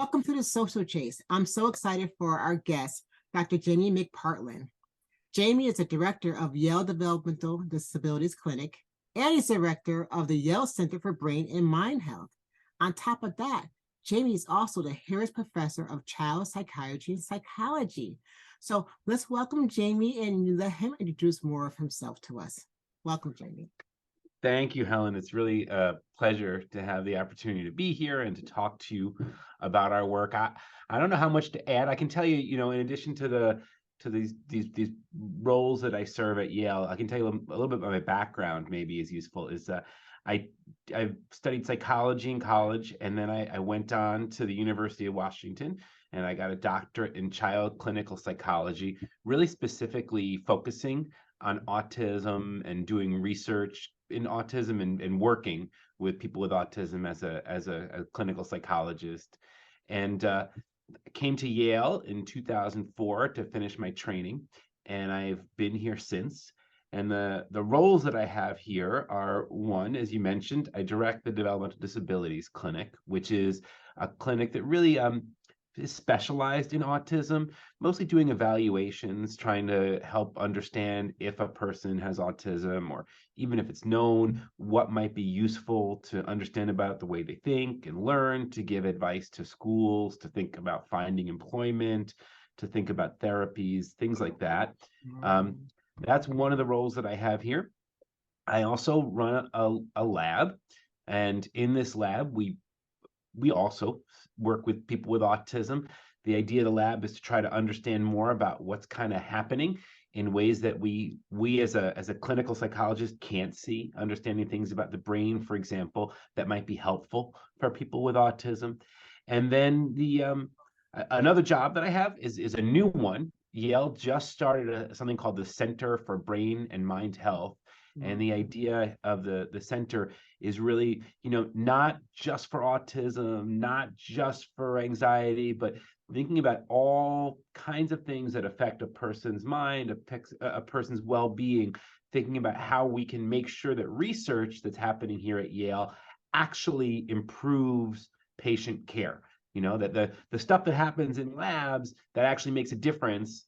Welcome to the Social Chase. I'm so excited for our guest, Dr. Jamie McPartland. Jamie is the director of Yale Developmental Disabilities Clinic, and he's director of the Yale Center for Brain and Mind Health. On top of that, Jamie is also the Harris Professor of Child Psychiatry and Psychology. So let's welcome Jamie and let him introduce more of himself to us. Welcome, Jamie. Thank you, Helen. It's really a pleasure to have the opportunity to be here and to talk to you about our work. I don't know how much to add. I can tell you, in addition to these roles that I serve at Yale, I can tell you a little bit about my background. Maybe is useful. I studied psychology in college, and then I went on to the University of Washington, and I got a doctorate in child clinical psychology, really specifically focusing on autism and doing research in autism and working with people with autism as a clinical psychologist. And came to Yale in 2004 to finish my training, and I've been here since. And the roles that I have here are, one, as you mentioned, I direct the Developmental Disabilities Clinic, which is a clinic that really is specialized in autism, mostly doing evaluations, trying to help understand if a person has autism, or even if it's known, what might be useful to understand about the way they think and learn, to give advice to schools, to think about finding employment, to think about therapies, things like that. That's one of the roles that I have here. I also run a lab, and in this lab, we also work with people with autism. The idea of the lab is to try to understand more about what's kind of happening in ways that we as a clinical psychologist can't see, understanding things about the brain, for example, that might be helpful for people with autism. And then another job that I have is a new one. Yale just started something called the Center for Brain and Mind Health. And the idea of the center is really, not just for autism, not just for anxiety, but thinking about all kinds of things that affect a person's mind, a person's well-being, thinking about how we can make sure that research that's happening here at Yale actually improves patient care. That the stuff that happens in labs that actually makes a difference,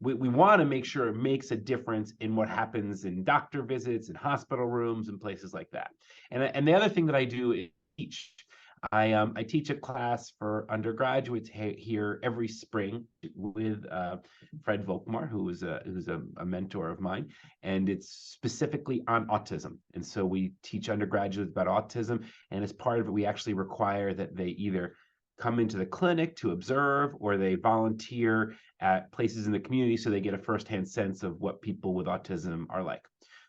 we want to make sure it makes a difference in what happens in doctor visits and hospital rooms and places like that. And the other thing that I do is teach. I teach a class for undergraduates here every spring with Fred Volkmar, who's a mentor of mine, and it's specifically on autism. And so we teach undergraduates about autism, and as part of it, we actually require that they either come into the clinic to observe, or they volunteer at places in the community so they get a firsthand sense of what people with autism are like.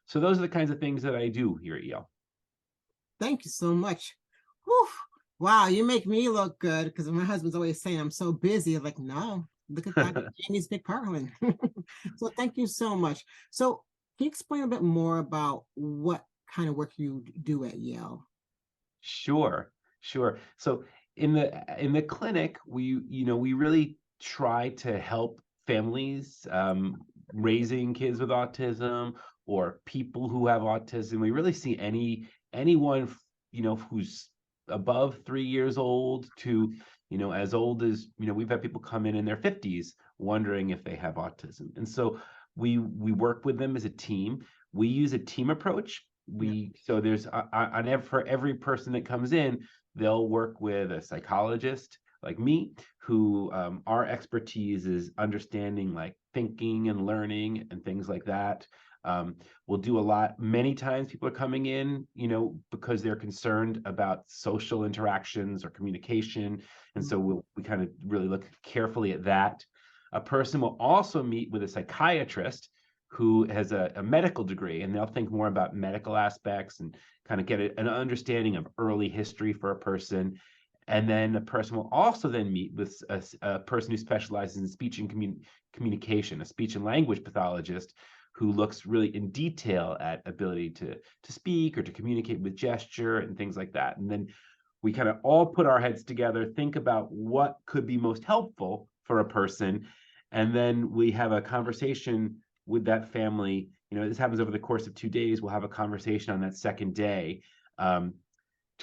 So those are the kinds of things that I do here at Yale. Thank you so much. Whew. Wow, you make me look good, because my husband's always saying I'm so busy. I'm like, no, look at Dr. Jamie's McPartland. So thank you so much. So can you explain a bit more about what kind of work you do at Yale? Sure. So in the clinic, we really try to help families raising kids with autism, or people who have autism. We really see anyone who's above 3 years old to as old as we've had people come in their 50s wondering if they have autism. And so we work with them as a team. We use a team approach. So there's for every person that comes in, they'll work with a psychologist like me, who our expertise is understanding like thinking and learning and things like that. We'll do many times people are coming in, because they're concerned about social interactions or communication. And so we kind of really look carefully at that. A person will also meet with a psychiatrist who has a medical degree, and they'll think more about medical aspects and kind of get an understanding of early history for a person. And then a person will also then meet with a person who specializes in speech and communication, a speech and language pathologist, who looks really in detail at ability to speak or to communicate with gesture and things like that. And then we kind of all put our heads together, think about what could be most helpful for a person, and then we have a conversation with that family. This happens over the course of 2 days. We'll have a conversation on that second day to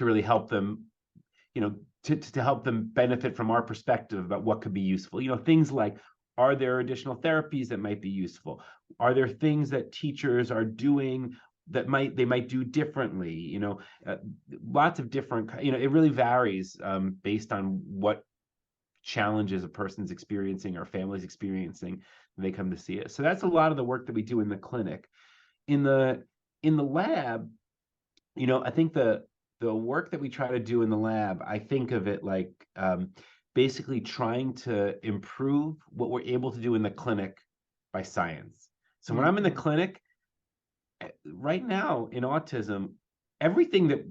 really help them, to help them benefit from our perspective about what could be useful. Things like, are there additional therapies that might be useful? Are there things that teachers are doing that they might do differently? Lots of different, it really varies based on what challenges a person's experiencing or family's experiencing when they come to see us. So that's a lot of the work that we do in the clinic. In the lab, I think the work that we try to do in the lab, I think of it like basically trying to improve what we're able to do in the clinic by science. So when I'm in the clinic, right now in autism, everything that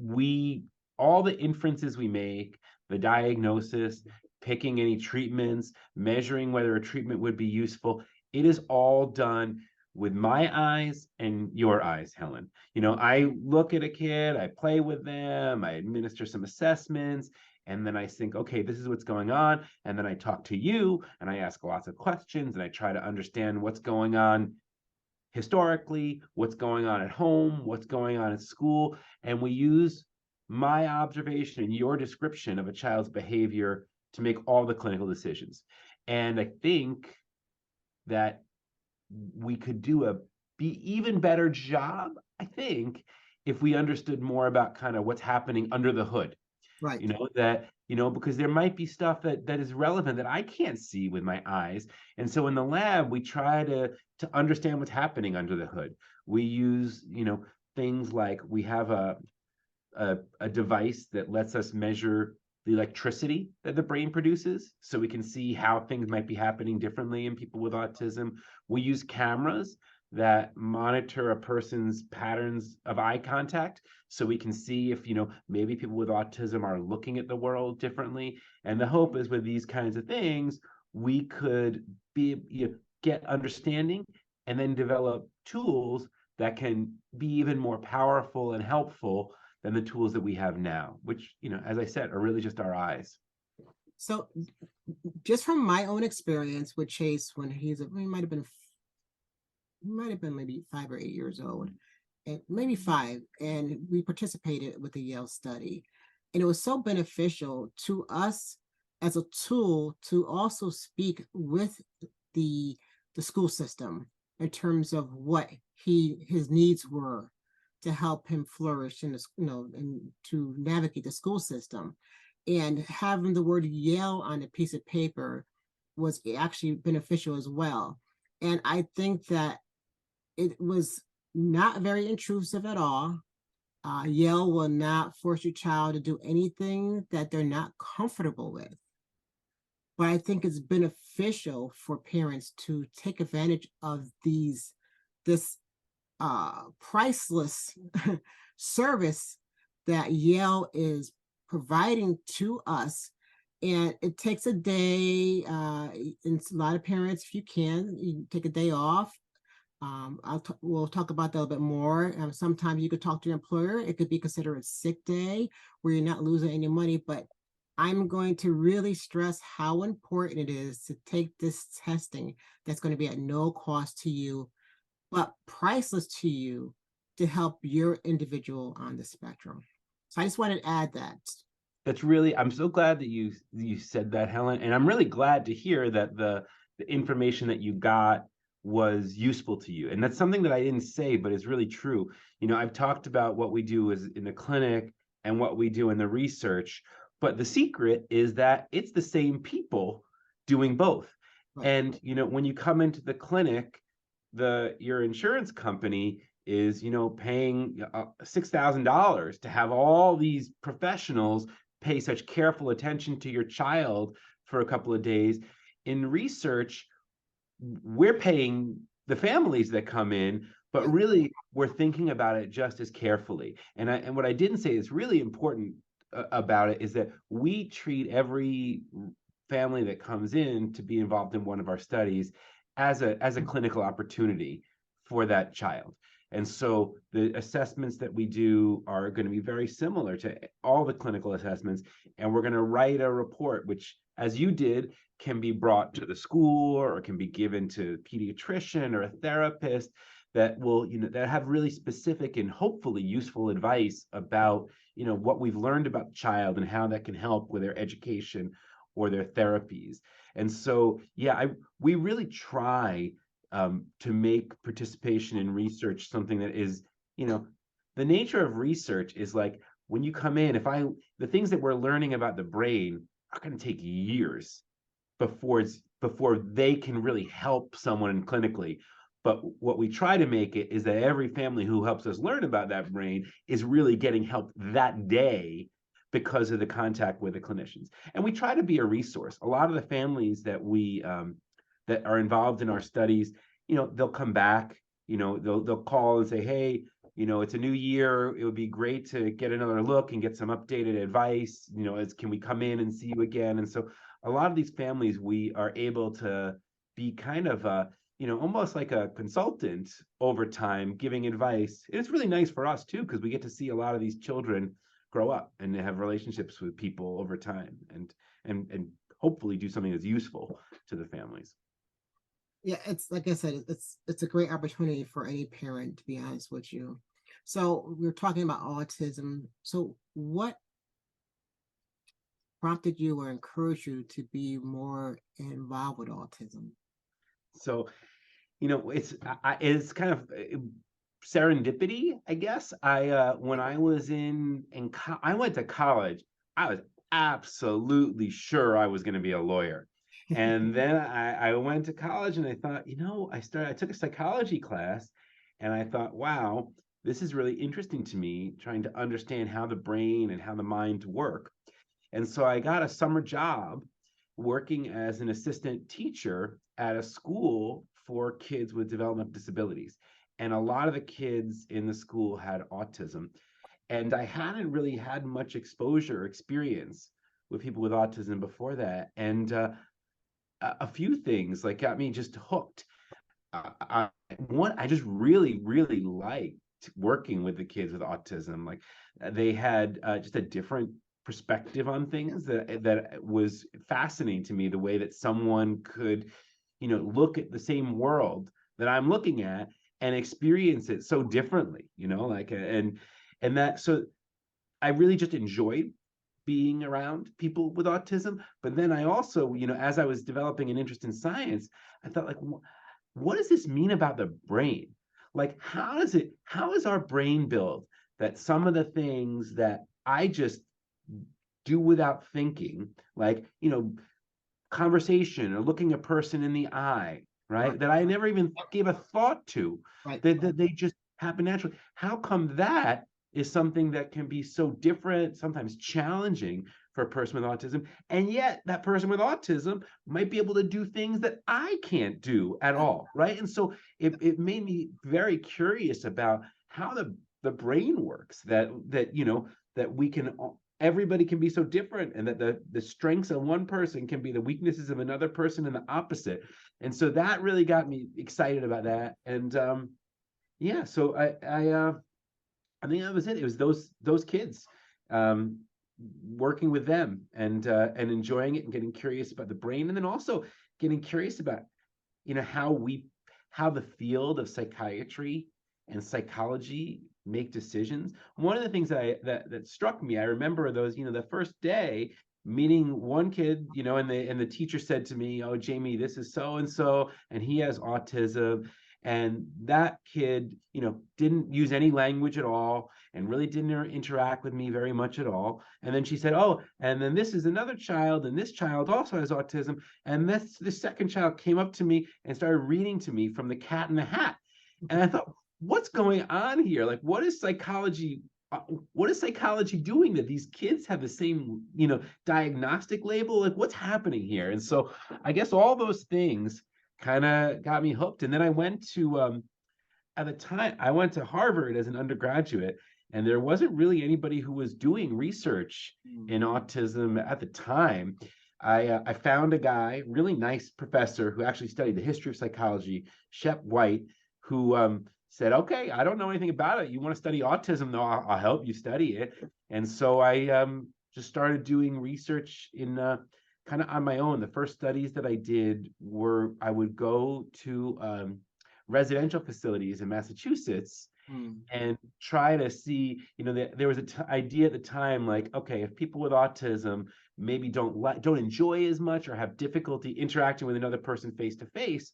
all the inferences we make, the diagnosis, picking any treatments, measuring whether a treatment would be useful, it is all done with my eyes and your eyes, Helen. I look at a kid, I play with them, I administer some assessments, and then I think, okay, this is what's going on. And then I talk to you and I ask lots of questions and I try to understand what's going on historically, what's going on at home, what's going on at school. And we use my observation and your description of a child's behavior to make all the clinical decisions. And I think that we could be even better job, I think, if we understood more about kind of what's happening under the hood. Right. Because there might be stuff that is relevant that I can't see with my eyes. And so in the lab, we try to understand what's happening under the hood. We use, things like we have a device that lets us measure the electricity that the brain produces, so we can see how things might be happening differently in people with autism. We use cameras that monitor a person's patterns of eye contact, so we can see if, maybe people with autism are looking at the world differently. And the hope is with these kinds of things, we could get understanding and then develop tools that can be even more powerful and helpful than the tools that we have now, which, as I said, are really just our eyes. So just from my own experience with Chase, when he might have been maybe 5 or 8 years old, and maybe 5, and we participated with the Yale study. And it was so beneficial to us as a tool to also speak with the school system in terms of what his needs were to help him flourish in this, and to navigate the school system. And having the word Yale on a piece of paper was actually beneficial as well. And I think that it was not very intrusive at all. Yale will not force your child to do anything that they're not comfortable with. But I think it's beneficial for parents to take advantage of this priceless service that Yale is providing to us. And it takes a day, and a lot of parents, if you can, you take a day off. We'll talk about that a little bit more. Sometimes you could talk to your employer. It could be considered a sick day where you're not losing any money, but I'm going to really stress how important it is to take this testing that's going to be at no cost to you, but priceless to you, to help your individual on the spectrum. So I just wanted to add that. I'm so glad that you said that, Helen. And I'm really glad to hear that the information that you got was useful to you. And that's something that I didn't say, but is really true. I've talked about what we do is in the clinic and what we do in the research, but the secret is that it's the same people doing both. Right. And, when you come into the clinic, your insurance company is, paying $6,000 to have all these professionals pay such careful attention to your child for a couple of days. In research, we're paying the families that come in, but really we're thinking about it just as carefully. And what I didn't say is really important about it is that we treat every family that comes in to be involved in one of our studies as a clinical opportunity for that child. And so the assessments that we do are going to be very similar to all the clinical assessments. And we're going to write a report, which, as you did, can be brought to the school or can be given to a pediatrician or a therapist that will, that have really specific and hopefully useful advice about, what we've learned about the child and how that can help with their education or their therapies. And so, yeah, we really try to make participation in research something that is, the nature of research is like when you come in, the things that we're learning about the brain are going to take years before they can really help someone clinically. But what we try to make it is that every family who helps us learn about that brain is really getting help that day because of the contact with the clinicians. And we try to be a resource. A lot of the families that we that are involved in our studies, they'll come back, they'll call and say, hey, it's a new year. It would be great to get another look and get some updated advice. Can we come in and see you again? And so a lot of these families, we are able to be kind of almost like a consultant over time, giving advice. And it's really nice for us too, because we get to see a lot of these children grow up and have relationships with people over time, and hopefully do something that's useful to the families. Yeah, it's like I said, it's a great opportunity for any parent, to be honest with you. So we're talking about autism. So what prompted you or encouraged you to be more involved with autism? So, it's kind of serendipity, I guess. When I was I went to college, I was absolutely sure I was going to be a lawyer. And then I went to college and I thought, I took a psychology class and I thought, wow, this is really interesting to me, trying to understand how the brain and how the mind work. And so I got a summer job working as an assistant teacher at a school for kids with developmental disabilities. And a lot of the kids in the school had autism. And I hadn't really had much exposure or experience with people with autism before that. And a few things like got me just hooked. I just really, really liked working with the kids with autism. Like they had just a different perspective on things that was fascinating to me. The way that someone could, look at the same world that I'm looking at and experience it so differently. And that so I really just enjoyed being around people with autism. But then I also, as I was developing an interest in science, I thought like, what does this mean about the brain? Like, how is our brain built that some of the things that I just do without thinking, like, conversation or looking a person in the eye, right? That I never even gave a thought to, that they just happen naturally. How come that is something that can be so different, sometimes challenging for a person with autism, and yet that person with autism might be able to do things that I can't do at all, right? And so it made me very curious about how the brain works, that we can everybody can be so different, and that the strengths of one person can be the weaknesses of another person and the opposite. And so that really got me excited about that. And yeah, so I think that was it. It was those kids, working with them and enjoying it and getting curious about the brain, and then also getting curious about how the field of psychiatry and psychology make decisions. One of the things that struck me, I remember those, the first day meeting one kid, and the teacher said to me, "Oh, Jamie, this is so and so, and he has autism." And that kid, didn't use any language at all and really didn't interact with me very much at all. And then she said, "Oh, and then this is another child, and this child also has autism." And this second child came up to me and started reading to me from The Cat in the Hat. And I thought, what's going on here? Like, what is psychology doing that these kids have the same, diagnostic label? Like, what's happening here? And so I guess all those things kind of got me hooked. And then I went to at the time I went to Harvard as an undergraduate, and there wasn't really anybody who was doing research in autism at the time. I found a guy, really nice professor, who actually studied the history of psychology, Shep White, who said, "Okay, I don't know anything about it. You want to study autism, though? I'll help you study it." And so I just started doing research in kind of on my own. The first studies that I did were I would go to residential facilities in Massachusetts Mm. and try to see, there was an idea at the time, like, okay, if people with autism maybe don't enjoy as much or have difficulty interacting with another person face to face,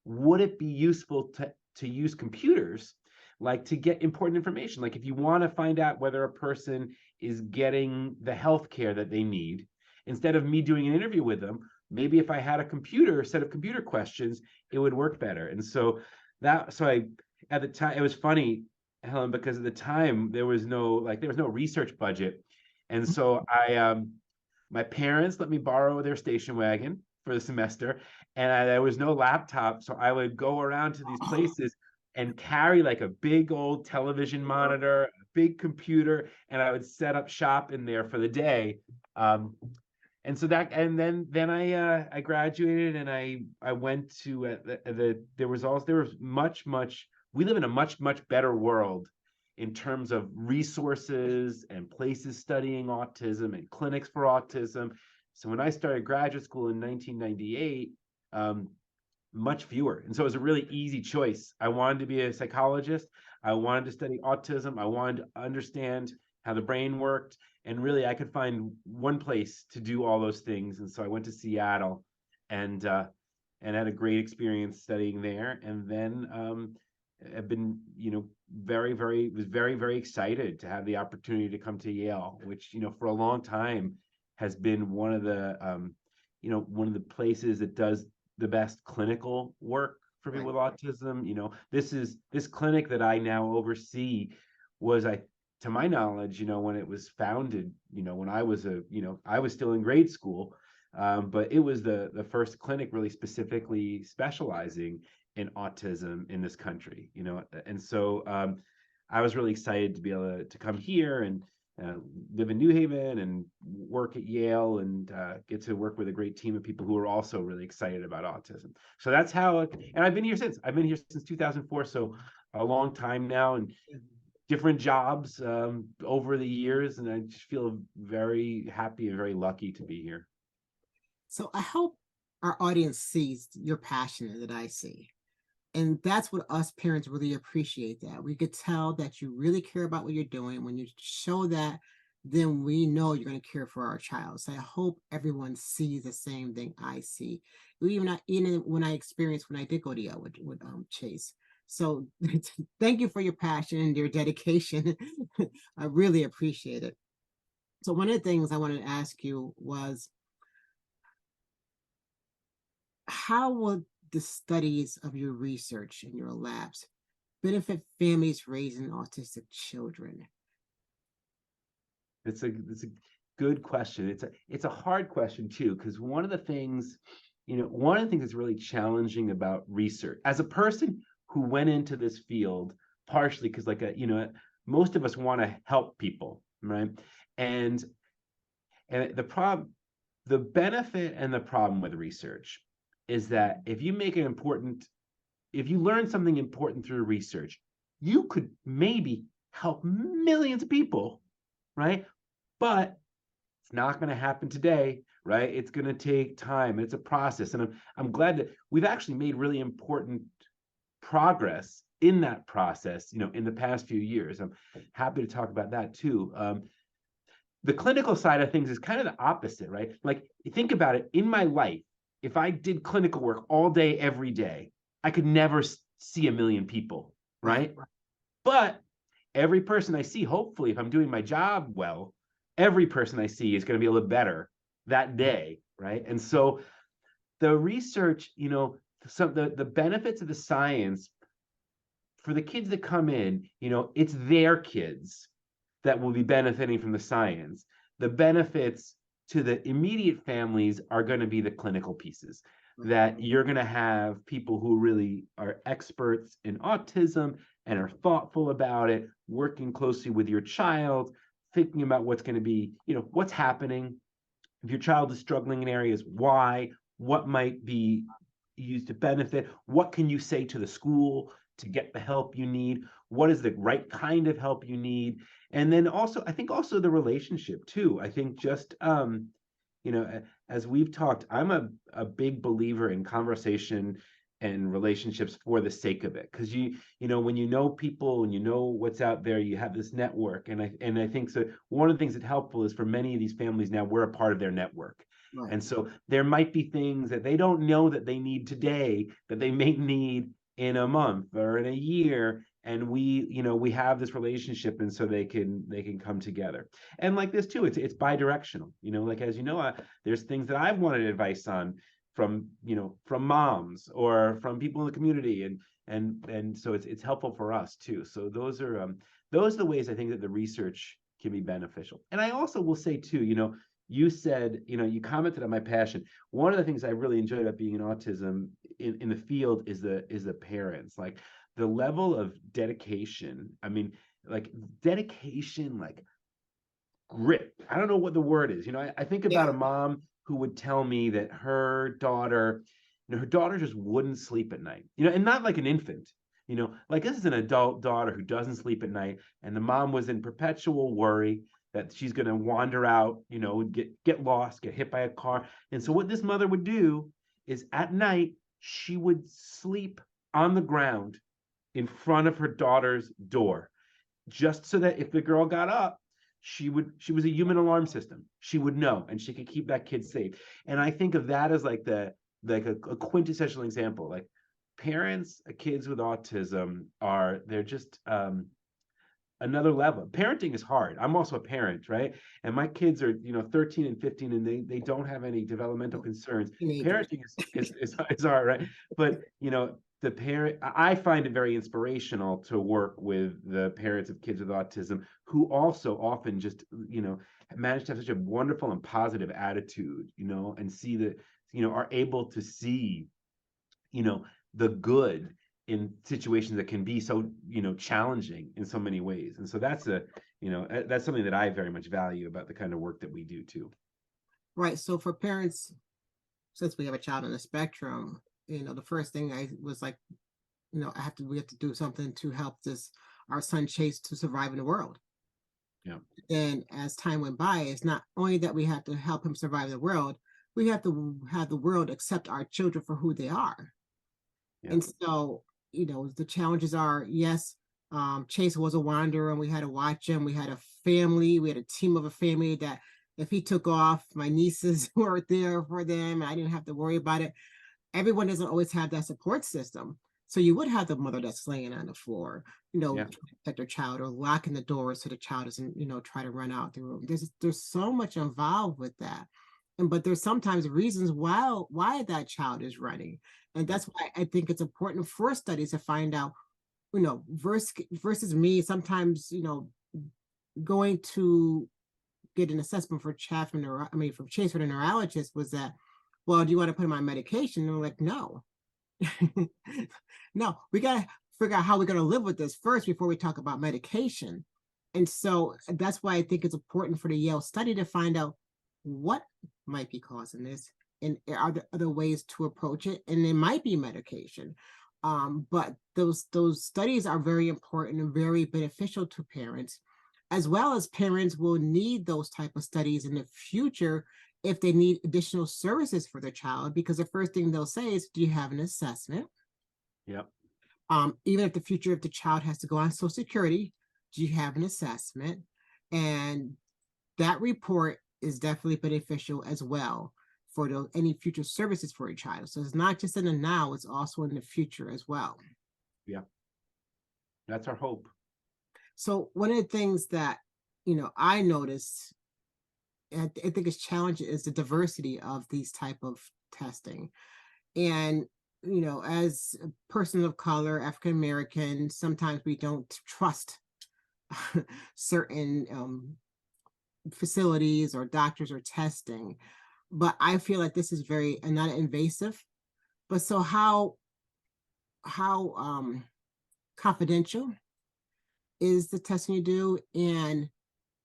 would it be useful to use computers, like to get important information? Like if you want to find out whether a person is getting the health care that they need, instead of me doing an interview with them, maybe if I had a set of computer questions, it would work better. And so at the time, it was funny, Helen, because at the time there was no research budget. And so my parents let me borrow their station wagon for the semester, and there was no laptop, so I would go around to these places and carry like a big old television monitor, a big computer, and I would set up shop in there for the day. And so then I graduated, and I went to there was much we live in a much better world in terms of resources and places studying autism and clinics for autism. So when I started graduate school in 1998, much fewer. And so it was a really easy choice. I wanted to be a psychologist. I wanted to study autism. I wanted to understand how the brain worked. And really, I could find one place to do all those things. And so I went to Seattle and had a great experience studying there. And then I've been, very excited to have the opportunity to come to Yale, which, for a long time has been one of the places that does the best clinical work for people with autism. This clinic that I now oversee was, to my knowledge, when it was founded, when I was I was still in grade school, but it was the first clinic really specifically specializing in autism in this country, and so I was really excited to be able to come here and live in New Haven and work at Yale and get to work with a great team of people who are also really excited about autism. So that's how, and I've been here since 2004, so a long time now, and different jobs over the years, and I just feel very happy and very lucky to be here. So I hope our audience sees your passion that I see. And that's what us parents really appreciate, that we could tell that you really care about what you're doing. When you show that, then we know you're going to care for our child. So I hope everyone sees the same thing I see. Even when I did go to Yale with Chase. So thank you for your passion and your dedication. I really appreciate it. So one of the things I wanted to ask you was, how will the studies of your research in your labs benefit families raising autistic children? It's a good question. It's a hard question too, because one of the things that's really challenging about research, as a person who went into this field partially because most of us want to help people, right? And the benefit and the problem with research is that if you learn something important through research, you could maybe help millions of people, right? But it's not going to happen today, right? It's going to take time. It's a process. And I'm glad that we've actually made really important progress in that process, in the past few years. I'm happy to talk about that too. The clinical side of things is kind of the opposite, right? Like, think about it. In my life, if I did clinical work all day, every day, I could never see a million people, right? But every person I see, hopefully, if I'm doing my job well, every person I see is going to be a little better that day, right? And so the research, the benefits of the science for the kids that come in, it's their kids that will be benefiting from the science. The benefits to the immediate families are going to be the clinical pieces, that you're going to have people who really are experts in autism and are thoughtful about it, working closely with your child, thinking about what's going to be, what's happening. If your child is struggling in areas, why, what might be used to benefit, what can you say to the school to get the help you need, what is the right kind of help you need. And then also, I think also the relationship too. I think just, as we've talked, I'm a big believer in conversation and relationships for the sake of it. Because you know, when you know people and you know what's out there, you have this network. And I think so one of the things that's helpful is for many of these families now, we're a part of their network. Right. And so there might be things that they don't know that they need today that they may need in a month or in a year. And we have this relationship, and so they can come together. And like this too, it's bi-directional. Like, as you know, there's things that I've wanted advice on from moms or from people in the community, and so it's helpful for us too. So those are the ways I think that the research can be beneficial. And I also will say too, you said, you commented on my passion. One of the things I really enjoy about being in autism in the field is the parents, like the level of dedication. I mean, like dedication, like grit. I don't know what the word is. I think about Yeah. a mom who would tell me that her daughter just wouldn't sleep at night. And not like an infant. Like this is an adult daughter who doesn't sleep at night, and the mom was in perpetual worry that she's going to wander out, get lost, get hit by a car. And so what this mother would do is at night she would sleep on the ground in front of her daughter's door, just so that if the girl got up, she was a human alarm system. She would know, and she could keep that kid safe. And I think of that as like a quintessential example. Like parents of kids with autism they're just another level. Parenting is hard. I'm also a parent, right? And my kids are 13 and 15, and they don't have any developmental concerns. Teenagers. Parenting is hard, right? But the parent, I find it very inspirational to work with the parents of kids with autism, who also often just manage to have such a wonderful and positive attitude, and see that are able to see you know the good in situations that can be so challenging in so many ways. And so that's something that I very much value about the kind of work that we do too. Right. So for parents, since we have a child on the spectrum, the first thing I was like, we have to do something to help our son Chase to survive in the world. Yeah. And as time went by, it's not only that we have to help him survive the world, we have to have the world accept our children for who they are. Yeah. And so, the challenges are, yes, Chase was a wanderer and we had to watch him. We had a family, we had a team of a family that if he took off, my nieces were there for them. And I didn't have to worry about it. Everyone doesn't always have that support system. So you would have the mother that's laying on the floor, Yeah. to protect her child, or locking the door so the child doesn't, try to run out the room. There's so much involved with that. But there's sometimes reasons why that child is running. And that's why I think it's important for studies to find out, versus me sometimes, going to get an assessment for from Chase with a neurologist was that, well, do you want to put him on medication? And I'm like, no. No, we got to figure out how we're going to live with this first before we talk about medication. And so that's why I think it's important for the Yale study to find out what might be causing this, and are there other ways to approach it, and it might be medication. But those studies are very important and very beneficial to parents, as well as parents will need those type of studies in the future if they need additional services for their child, because the first thing they'll say is, do you have an assessment? Yep. Even if the child has to go on Social Security, do you have an assessment? And that report is definitely beneficial as well for any future services for a child. So it's not just in the now, it's also in the future as well. Yeah. That's our hope. So one of the things that, I noticed, and I think is challenging, is the diversity of these type of testing. And, as a person of color, African American, sometimes we don't trust certain facilities or doctors or testing. But I feel like this is very not invasive. But so how confidential is the testing you do, and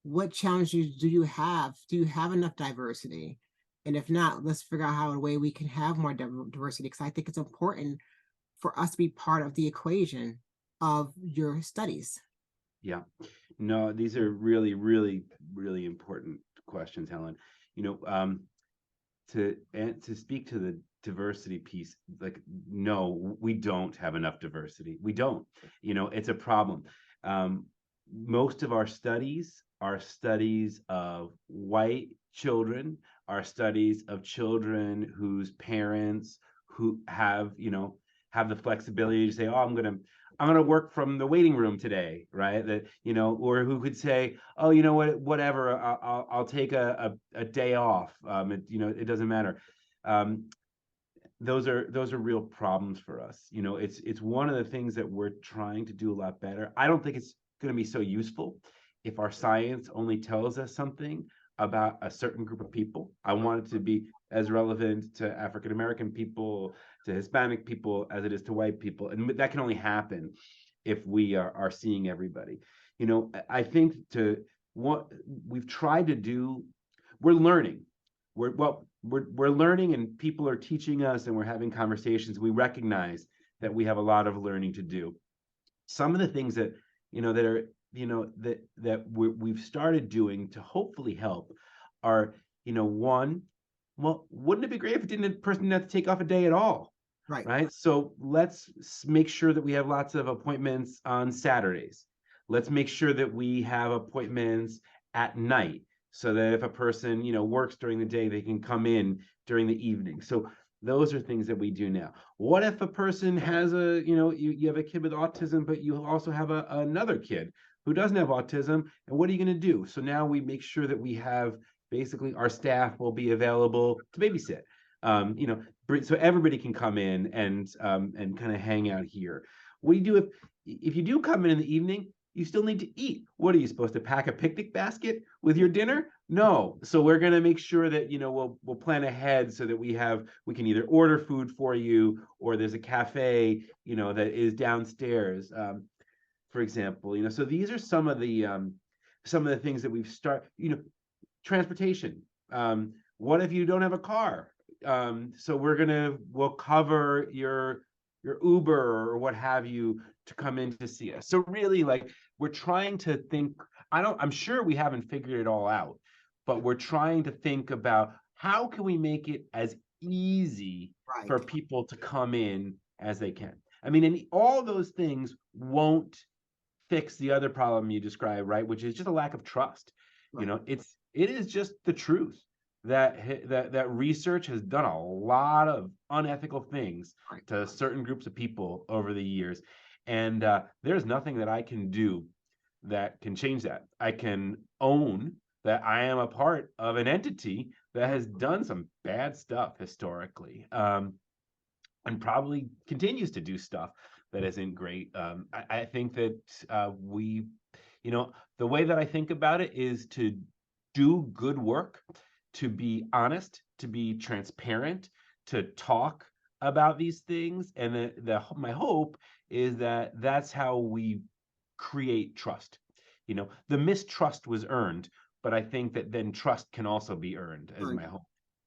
what challenges do you have? Do you have enough diversity? And if not, let's figure out how a way we can have more diversity, because I think it's important for us to be part of the equation of your studies. Yeah. No, these are really, really, really important questions, Helen. to speak to the diversity piece, like, no, we don't have enough diversity. We don't. It's a problem. Most of our studies are studies of white children, are studies of children whose parents who have the flexibility to say, oh, I'm gonna work from the waiting room today, right? That, or who could say, oh, you know what, whatever, I'll take a day off. It doesn't matter. Those are real problems for us. It's one of the things that we're trying to do a lot better. I don't think it's going to be so useful if our science only tells us something about a certain group of people. I want it to be as relevant to African American people, to Hispanic people, as it is to white people, and that can only happen if we are seeing everybody. I think what we've tried to do, we're learning. We're learning, and people are teaching us, and we're having conversations. We recognize that we have a lot of learning to do. Some of the things that we've started doing to hopefully help are, one, well, wouldn't it be great if person didn't have to take off a day at all? Right. So let's make sure that we have lots of appointments on Saturdays. Let's make sure that we have appointments at night, so that if a person, works during the day, they can come in during the evening. So those are things that we do now. What if a person has you have a kid with autism, but you also have another kid who doesn't have autism, and what are you going to do? So now we make sure that we have, basically, our staff will be available to babysit. So everybody can come in and kind of hang out here. What do you do if you do come in the evening? You still need to eat. What are you supposed to pack a picnic basket with your dinner? No. So we're going to make sure that we'll plan ahead so that we can either order food for you, or there's a cafe that is downstairs, for example. So these are some of the things that we've started. Transportation. What if you don't have a car? So we'll cover your Uber or what have you to come in to see us. So really, like, we're trying to think. I'm sure we haven't figured it all out, but we're trying to think about how can we make it as easy for people to come in as they can. I mean, and all those things won't fix the other problem you described, right? Which is just a lack of trust. It is just the truth that research has done a lot of unethical things to certain groups of people over the years. And there's nothing that I can do that can change that. I can own that I am a part of an entity that has done some bad stuff historically, and probably continues to do stuff that isn't great. I think that the way that I think about it is to do good work, to be honest, to be transparent, to talk about these things. And my hope is that that's how we create trust. The mistrust was earned, but I think that then trust can also be earned, is my hope.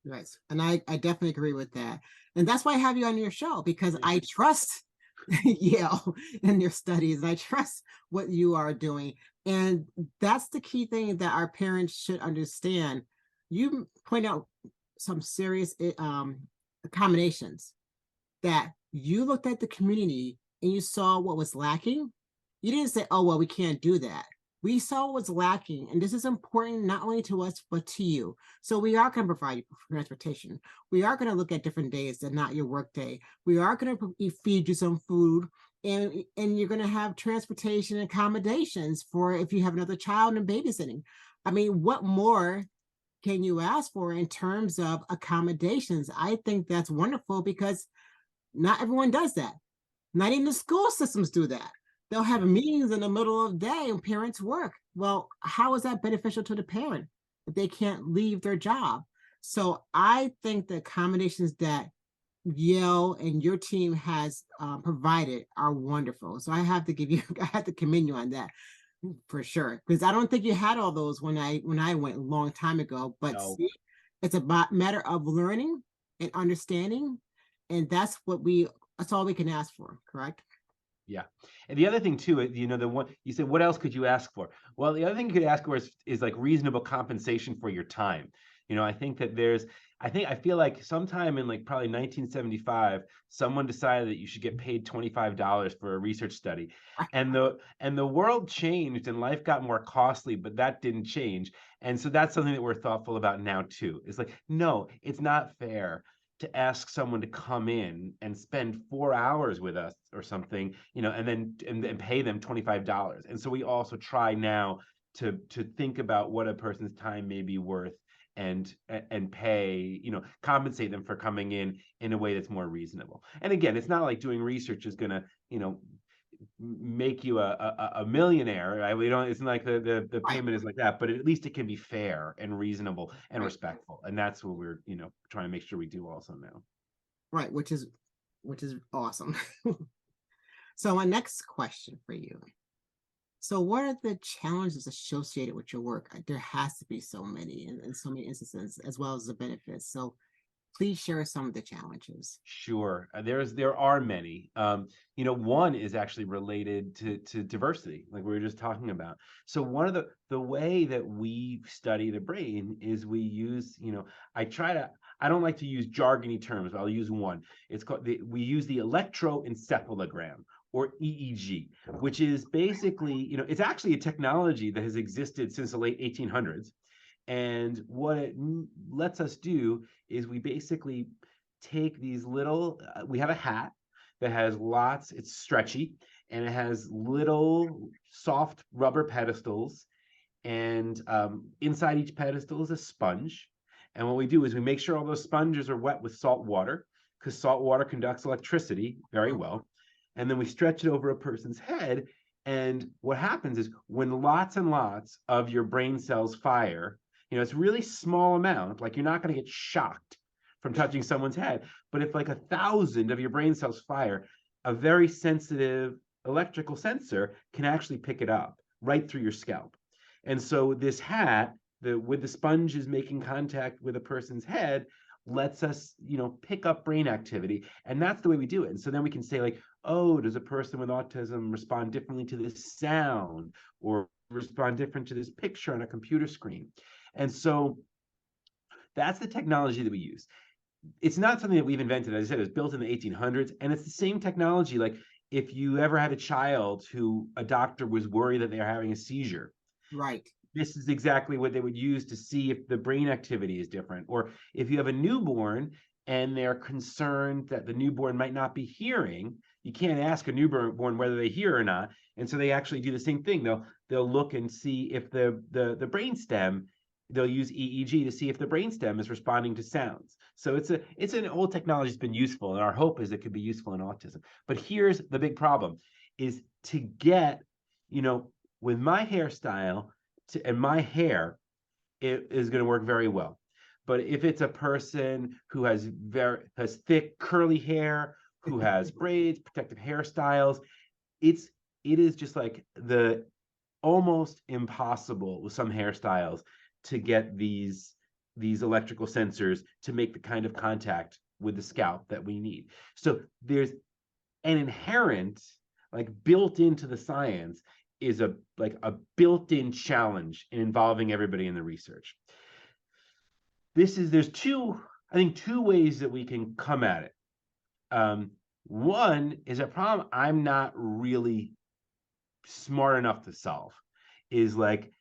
Right. And I definitely agree with that. And that's why I have you on your show, because I trust Yale and your studies, and I trust what you are doing. And that's the key thing that our parents should understand. You point out some serious accommodations that you looked at the community and you saw what was lacking. You didn't say, oh, well, we can't do that. We saw what was lacking, and this is important not only to us, but to you. So we are going to provide you transportation. We are going to look at different days and not your work day. We are going to feed you some food, and you're going to have transportation and accommodations for if you have another child and babysitting. I mean, what more can you ask for in terms of accommodations? I think that's wonderful, because not everyone does that. Not even the school systems do that. They'll have meetings in the middle of the day and parents work. Well, how is that beneficial to the parent if they can't leave their job? So I think the accommodations that Yale and your team has provided are wonderful. So I have to commend you on that for sure, because I don't think you had all those when I went a long time ago. But No. See, it's a matter of learning and understanding, and that's all we can ask for, correct? Yeah. And the other thing too, the one you said, what else could you ask for? Well, the other thing you could ask for is like reasonable compensation for your time. You know, I think that I feel like sometime in like probably 1975, someone decided that you should get paid $25 for a research study. And the world changed and life got more costly, but that didn't change. And so that's something that we're thoughtful about now too. It's like, no, it's not fair to ask someone to come in and spend 4 hours with us or something, you know, and then pay them $25. And so we also try now to think about what a person's time may be worth and pay, you know, compensate them for coming in a way that's more reasonable. And again, it's not like doing research is gonna, you know, make you a millionaire, right? We don't, it's not like the Right, payment is like that, but at least it can be fair and reasonable and right, respectful. And that's what we're, you know, trying to make sure we do also now. right, which is awesome. So my next question for you. So what are the challenges associated with your work? There has to be so many and so many instances, as well as the benefits. So please share some of the challenges. Sure. There are many. You know, one is actually related to diversity, like we were just talking about. So one of the way that we study the brain is we use, you know, I don't like to use jargony terms, but I'll use one. We use the electroencephalogram, or EEG, which is basically, you know, it's actually a technology that has existed since the late 1800s. And what it lets us do is we basically take these little, we have a hat that has lots, it's stretchy, and it has little soft rubber pedestals. And inside each pedestal is a sponge. And what we do is we make sure all those sponges are wet with salt water, because salt water conducts electricity very well. And then we stretch it over a person's head. And what happens is when lots and lots of your brain cells fire, you know, it's a really small amount, like you're not going to get shocked from touching someone's head. But if like 1,000 of your brain cells fire, a very sensitive electrical sensor can actually pick it up right through your scalp. And so this hat, with the sponges making contact with a person's head, lets us, you know, pick up brain activity. And that's the way we do it. And so then we can say like, oh, does a person with autism respond differently to this sound or respond different to this picture on a computer screen? And so that's the technology that we use. It's not something that we've invented. As I said, it was built in the 1800s, and it's the same technology. Like if you ever had a child who a doctor was worried that they are having a seizure, Right. this is exactly what they would use to see if the brain activity is different. Or if you have a newborn and they're concerned that the newborn might not be hearing, you can't ask a newborn whether they hear or not. And so they actually do the same thing. They'll look and see if the brain stem, they'll use EEG to see if the brain stem is responding to sounds. So it's an old technology that's been useful, and our hope is it could be useful in autism. But here's the big problem: is to get, you know, with my hairstyle and my hair, it is going to work very well. But if it's a person who has thick curly hair, who has braids, protective hairstyles, it is just like the almost impossible with some hairstyles to get these electrical sensors to make the kind of contact with the scalp that we need. So there's an inherent, like built into the science, is a built-in challenge in involving everybody in the research. There's two ways that we can come at it. One is a problem I'm not really smart enough to solve, is like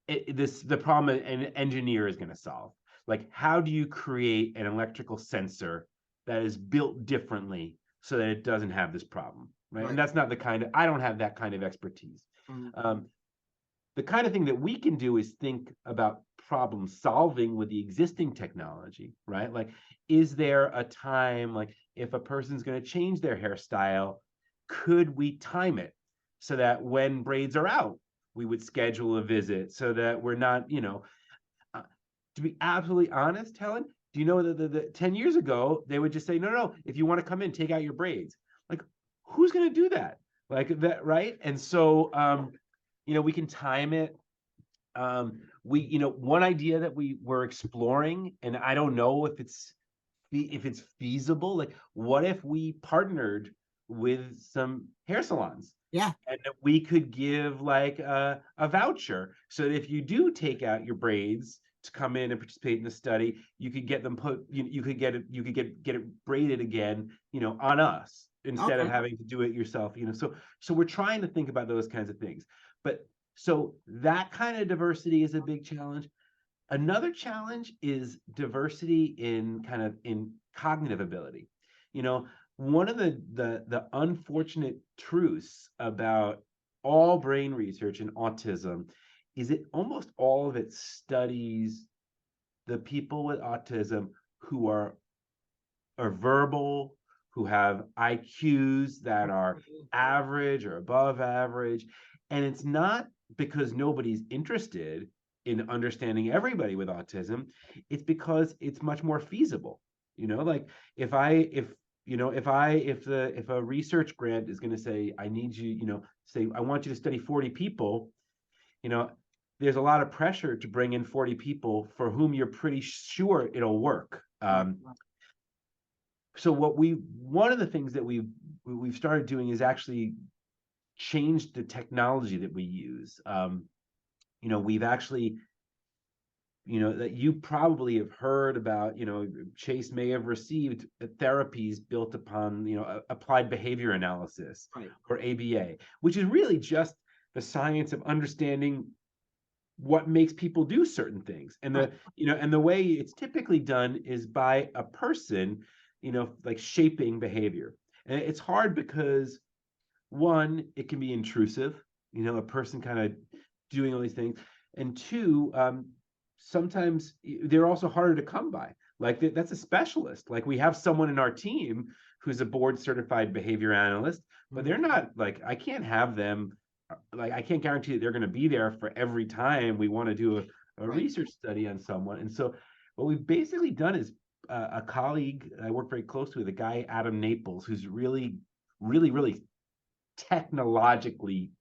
the problem an engineer is going to solve. Like, how do you create an electrical sensor that is built differently so that it doesn't have this problem, right? And that's not I don't have that kind of expertise. Mhm. The kind of thing that we can do is think about problem solving with the existing technology, right? Like, is there a time, like if a person's going to change their hairstyle, could we time it so that when braids are out, we would schedule a visit so that we're not, you know, to be absolutely honest, Helen, do you know that the 10 years ago, they would just say, no, if you want to come in, take out your braids. Like, who's going to do that? Like that, right? And so, you know, we can time it. You know, one idea that we were exploring, and I don't know if it's feasible, like what if we partnered with some hair salons? Yeah. And that we could give like a voucher so that if you do take out your braids, to come in and participate in the study, you could get them put, you could get it graded again, on us instead of Okay. having to do it yourself, so we're trying to think about those kinds of things. But so that kind of diversity is a big challenge. Another challenge is diversity in cognitive ability. One of the unfortunate truths about all brain research and autism is it almost all of it studies the people with autism who are verbal, who have IQs that are average or above average. And it's not because nobody's interested in understanding everybody with autism. It's because it's much more feasible. Like if a research grant is going to say, I need you, say, I want you to study 40 people, you know, there's a lot of pressure to bring in 40 people for whom you're pretty sure it'll work. Right. So one of the things that we've started doing is actually changed the technology that we use. We've actually, that you probably have heard about, Chase may have received therapies built upon, applied behavior analysis, Right. or ABA, which is really just the science of understanding what makes people do certain things. And Right. the way it's typically done is by a person, like shaping behavior. And it's hard because, one, it can be intrusive, a person kind of doing all these things. And two, sometimes they're also harder to come by. Like that's a specialist. Like we have someone in our team who's a board certified behavior analyst, but they're not like, I can't have them, like I can't guarantee that they're going to be there for every time we want to do a Right. research study on someone. And so what we've basically done is a colleague I work very closely with, a guy, Adam Naples, who's really, really, really technologically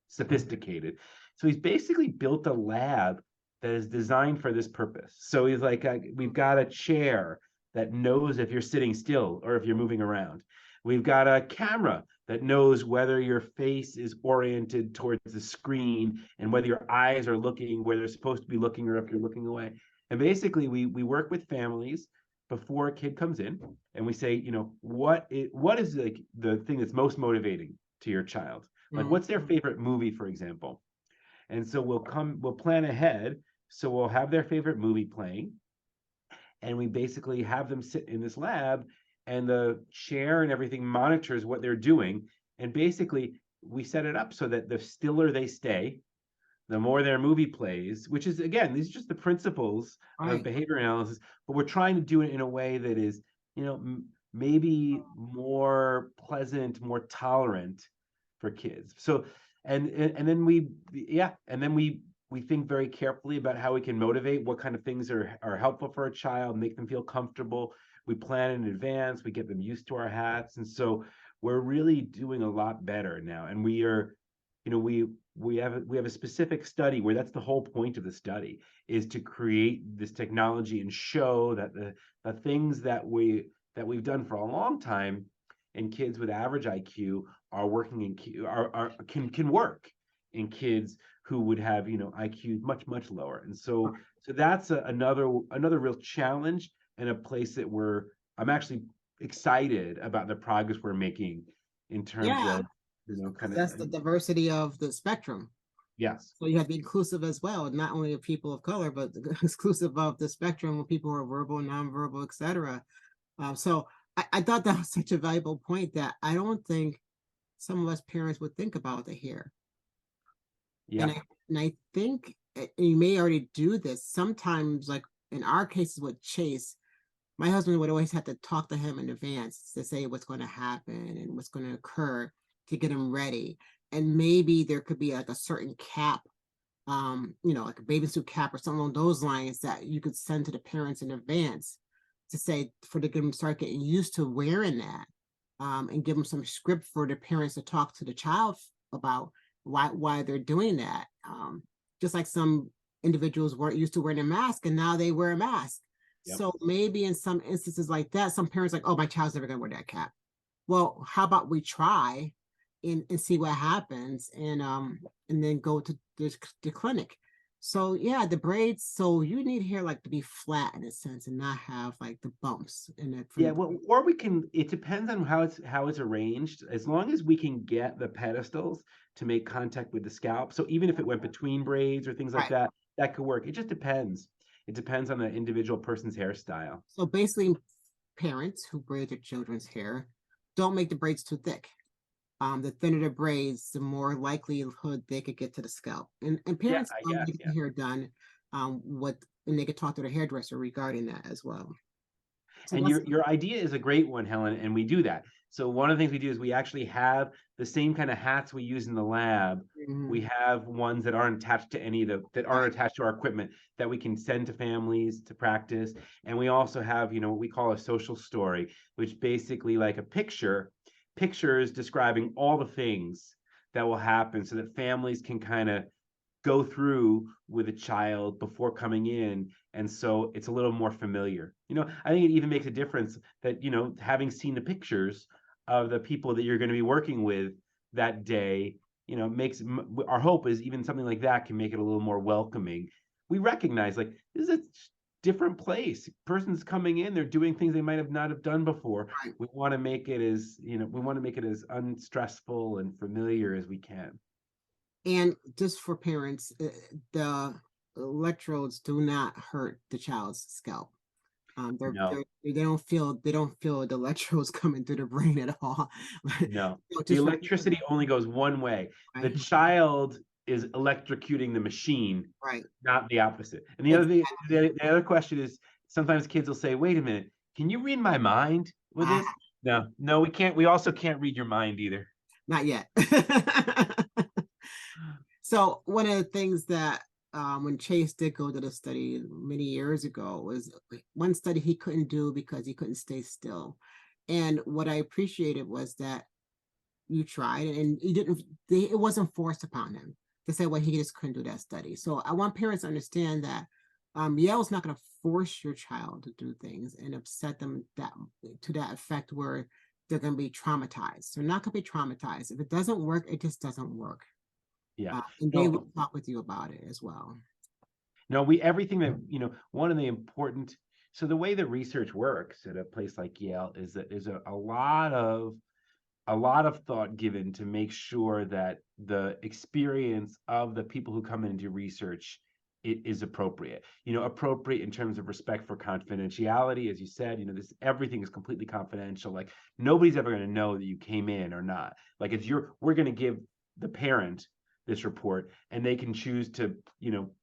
sophisticated. So he's basically built a lab that is designed for this purpose. So he's like, we've got a chair that knows if you're sitting still or if you're moving around. We've got a camera that knows whether your face is oriented towards the screen and whether your eyes are looking where they're supposed to be looking or if you're looking away. And basically, we work with families before a kid comes in, and we say, what is like the thing that's most motivating to your child? Like, what's their favorite movie, for example? And so we'll plan ahead. So we'll have their favorite movie playing, and we basically have them sit in this lab, and the chair and everything monitors what they're doing. And basically, we set it up so that the stiller they stay, the more their movie plays, which is, again, these are just the principles of behavior analysis, but we're trying to do it in a way that is, maybe more pleasant, more tolerant for kids. So, and then we think very carefully about how we can motivate, what kind of things are helpful for a child, make them feel comfortable. We plan in advance, we get them used to our hats. And so we're really doing a lot better now. And we are, we have a specific study where that's the whole point of the study, is to create this technology and show that the things that we've done for a long time in kids with average IQ are working can work in kids who would have IQs much lower. And so that's another real challenge, and a place that I'm actually excited about the progress we're making in terms of that's the diversity of the spectrum. Yes. So you have to be inclusive as well, not only of people of color, but exclusive of the spectrum of people who are verbal, nonverbal, etc. So I thought that was such a valuable point that I don't think some of us parents would think about it here. Yeah. And I think, and you may already do this sometimes, like in our cases with Chase, my husband would always have to talk to him in advance to say what's going to happen and what's going to occur to get him ready. And maybe there could be like a certain cap, like a bathing suit cap or something along those lines that you could send to the parents in advance to say, for them to start getting used to wearing that, and give them some script for the parents to talk to the child about why they're doing that. Just like some individuals weren't used to wearing a mask and now they wear a mask. Yep. So maybe in some instances like that, some parents like, oh, my child's never gonna wear that cap. Well, how about we try and see what happens, and then go to the clinic. So yeah, the braids. So you need hair like to be flat in a sense and not have like the bumps in it from Yeah, the well, or we can, it depends on how it's arranged. As long as we can get the pedestals to make contact with the scalp. So even if it went between braids or things like right. that, that could work. It just depends. It depends on the individual person's hairstyle. So basically, parents who braid their children's hair don't make the braids too thick. The thinner the braids, the more likelihood they could get to the scalp. And Yeah, parents I guess, get yeah. the hair done, and they could talk to the hairdresser regarding that as well. So And that's your idea is a great one, Helen, and we do that. So one of the things we do is we actually have the same kind of hats we use in the lab. We mhm, have ones that aren't attached to any of the that right. aren't attached to our equipment that we can send to families to practice. And we also have, what we call a social story, which basically like a pictures describing all the things that will happen so that families can kind of go through with a child before coming in, and so it's a little more familiar. I think it even makes a difference that, having seen the pictures of the people that you're going to be working with that day, makes our hope is even something like that can make it a little more welcoming. We recognize like this is a different place, person's coming in, they're doing things they might have not have done before. Right. We want to make it as, we want to make it as unstressful and familiar as we can. And just for parents, the electrodes do not hurt the child's scalp. No. They don't feel the electrodes coming through the brain at all. No, So the just for electricity only goes one way. The right, child is electrocuting the machine, right. not the opposite. And Exactly. the other question is sometimes kids will say, "Wait a minute, can you read my mind with Ah, this?" No, no, we can't. We also can't read your mind either. not yet. So one of the things that when Chase did go to the study many years ago was one study he couldn't do because he couldn't stay still. And what I appreciated was that you tried and you didn't, it wasn't forced upon him to say, well, he just couldn't do that study. So I want parents to understand that Yale's not going to force your child to do things and upset them that to that effect where they're going to be traumatized. They're not going to be traumatized. If it doesn't work, it just doesn't work. Yeah. And they will No, talk with you about it as well. no, we everything that, one of the important, so the way that research works at a place like Yale is that there's a lot of thought given to make sure that the experience of the people who come in and do research is appropriate. Appropriate in terms of respect for confidentiality, as you said. This everything is completely confidential. Like nobody's ever going to know that you came in or not. Like we're going to give the parent this report, and they can choose to,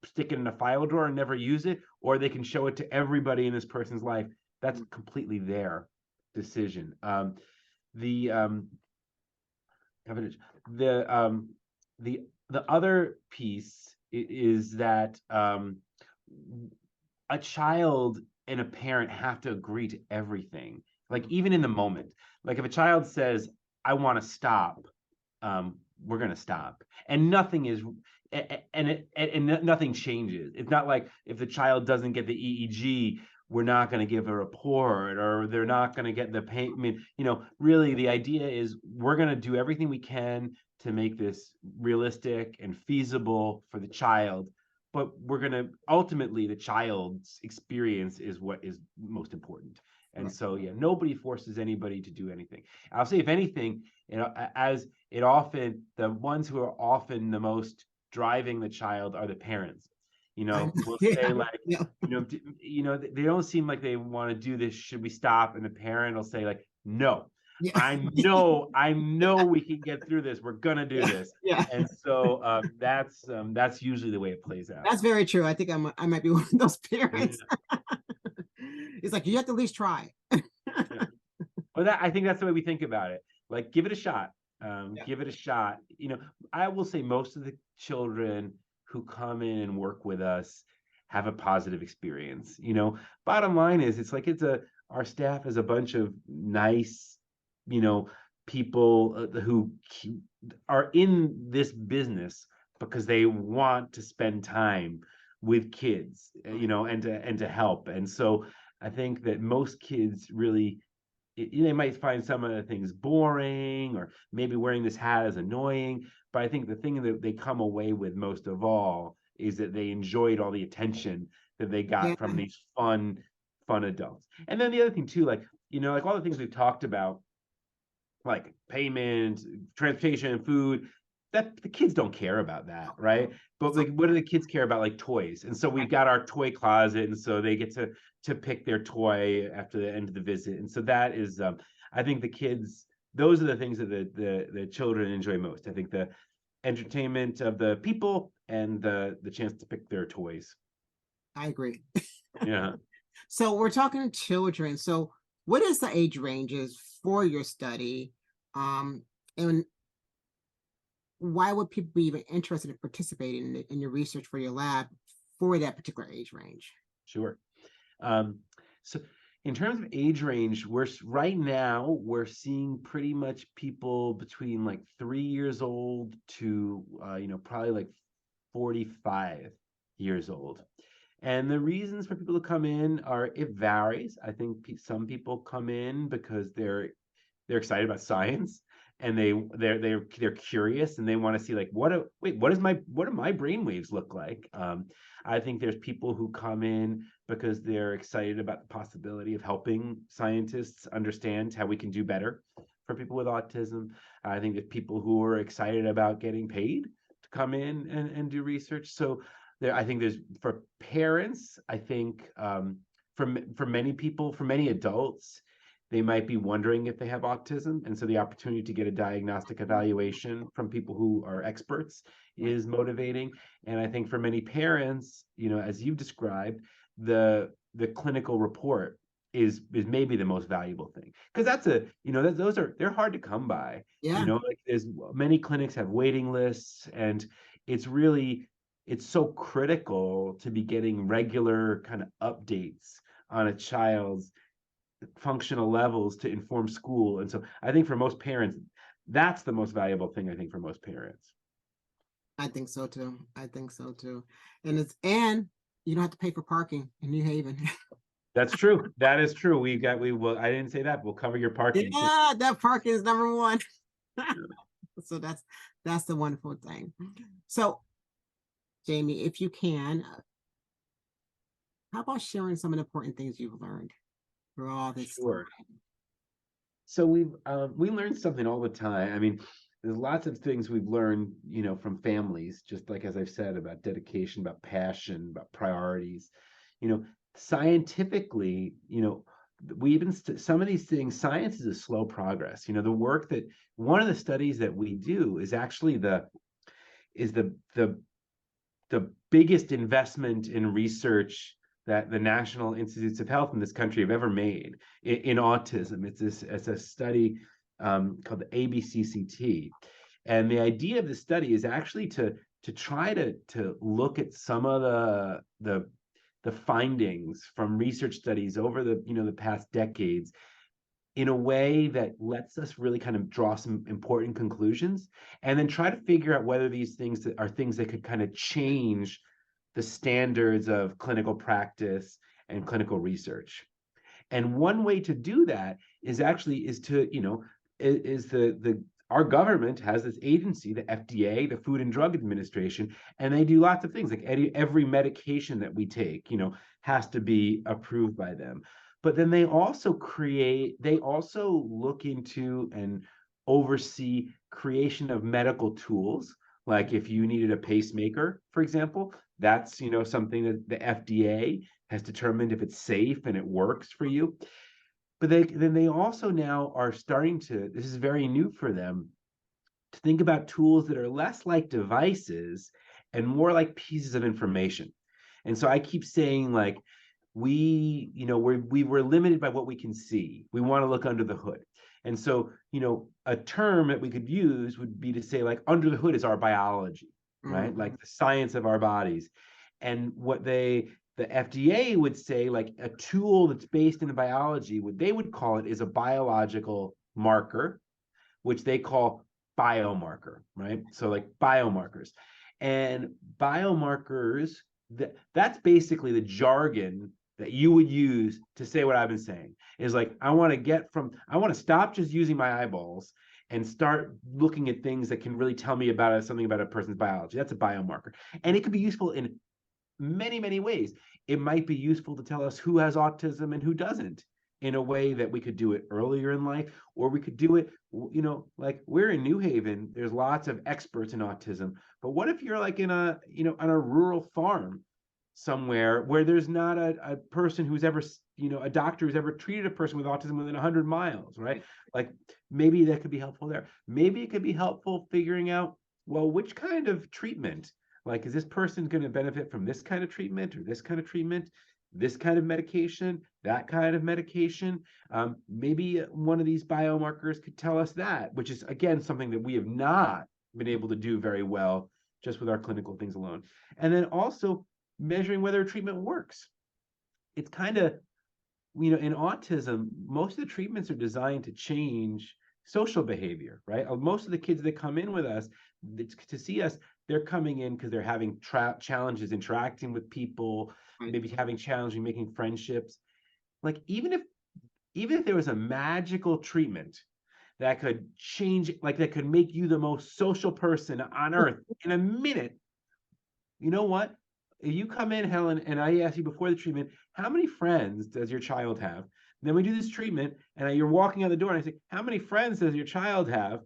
stick it in a file drawer and never use it, or they can show it to everybody in this person's life. That's completely their decision. The Coverage. The other piece is that a child and a parent have to agree to everything. Like even in the moment, like if a child says, "I want to stop," we're gonna stop, and nothing is, and nothing changes. It's not like if the child doesn't get the EEG, we're not going to give a report, or they're not going to get the pain. I mean, really, the idea is we're going to do everything we can to make this realistic and feasible for the child, but we're going to ultimately the child's experience is what is most important. And Right. so, yeah, nobody forces anybody to do anything. I'll say, if anything, as it often, the ones who are often the most driving the child are the parents. Will Yeah, say like, yeah, they don't seem like they want to do this. Should we stop? And the parent will say like, no, yeah, I know we can get through this. We're gonna do yeah, this. yeah. And so that's usually the way it plays out. That's very true. I think I might be one of those Yeah, parents. It's like you have to at least try. yeah. Well, I think that's the way we think about it. Like, give it a shot. Yeah. Give it a shot. I will say most of the children who come in and work with us have a positive experience. Bottom line is, it's like our staff is a bunch of nice, you know, people who are in this business because they want to spend time with kids, Right. and to help. And so I think that most kids really, they might find some of the things boring, or maybe wearing this hat is annoying, but I think the thing that they come away with most of all is that they enjoyed all the attention that they Yeah, got from these fun adults. And then the other thing too, like, like all the things we've talked about, like payment, transportation, food, that the kids don't care about that, right? But like, what do the kids care about? Like toys. And so we've got our toy closet, and so they get to pick their toy after the end of the visit. And so that is, I think the kids, those are the things that the children enjoy most. I think the entertainment of the people and the chance to pick their toys. I agree. Yeah. So we're talking to children. So what is the age ranges for your study? And why would people be even interested in participating in your research for your lab for that particular age range? Sure. So in terms of age range, right now we're seeing pretty much people between like 3 years old to probably like 45 years old. And the reasons for people to come in it varies. I think some people come in because they're excited about science, and they're curious, and they want to see like what do my brain waves look like. I think there's people who come in because they're excited about the possibility of helping scientists understand how we can do better for people with autism. I think there's people who are excited about getting paid to come in and do research. So I think there's, for parents, I think, for many people, for many adults, they might be wondering if they have autism. And so the opportunity to get a diagnostic evaluation from people who are experts is motivating. And I think for many parents, as you've described, the clinical report is maybe the most valuable thing, because they're hard to come by. Yeah. Like there's many clinics have waiting lists, and it's so critical to be getting regular kind of updates on a child's functional levels to inform school. And so I think for most parents, that's the most valuable thing, I think, for most parents. I think so too. I think so too. And you don't have to pay for parking in New Haven. That's true. That is true. We will, I didn't say that. We'll cover your parking too. Yeah, that parking is number one. So that's the wonderful thing. So Jamie, if you can, how about sharing some of the important things you've learned through all this Sure. time? So we learn something all the time. I mean, there's lots of things we've learned, from families, just like as I've said, about dedication, about passion, about priorities. Scientifically, we even some of these things, science is a slow progress. The work that one of the studies that we do is actually the biggest investment in research that the National Institutes of Health in this country have ever made in autism. It's a study called the ABCCT. And the idea of the study is actually to try to look at some of the findings from research studies over the past decades in a way that lets us really kind of draw some important conclusions, and then try to figure out whether these things are things that could kind of change the standards of clinical practice and clinical research. And one way to do that is our government has this agency, the FDA, the Food and Drug Administration, and they do lots of things. Like every medication that we take, has to be approved by them. But then they also look into and oversee creation of medical tools. Like if you needed a pacemaker, for example, that's something that the FDA has determined if it's safe and it works for you. But they also now are starting to, this is very new for them, to think about tools that are less like devices and more like pieces of information. And so I keep saying, like, we were limited by what we can see. We want to look under the hood. And so, a term that we could use would be to say, like, under the hood is our biology, right? Mm-hmm. Like the science of our bodies. And what the FDA would say, like a tool that's based in the biology, what they would call it is a biological marker, which they call biomarker, right? So like biomarkers. And biomarkers, that's basically the jargon that you would use to say what I've been saying, is like, I want to stop just using my eyeballs and start looking at things that can really tell me about something about a person's biology. That's a biomarker. And it can be useful in many, many ways. It might be useful to tell us who has autism and who doesn't, in a way that we could do it earlier in life, or we could do it, like we're in New Haven, there's lots of experts in autism. But what if you're like in a, on a rural farm somewhere where there's not a person who's ever, a doctor who's ever treated a person with autism within 100 miles, right? Like maybe that could be helpful there. Maybe it could be helpful figuring out, well, which kind of treatment, like, is this person going to benefit from this kind of treatment or this kind of treatment, this kind of medication, that kind of medication? Maybe one of these biomarkers could tell us that, which is, again, something that we have not been able to do very well just with our clinical things alone. And then also measuring whether a treatment works. It's kind of, in autism, most of the treatments are designed to change social behavior, right? Most of the kids that come in with us to see us, they're coming in because they're having challenges interacting with people, maybe having challenges making friendships. Like even if there was a magical treatment that could change, like that could make you the most social person on earth in a minute, you know what? If you come in, Helen, and I ask you before the treatment, how many friends does your child have? Then we do this treatment, and you're walking out the door, and I say, how many friends does your child have?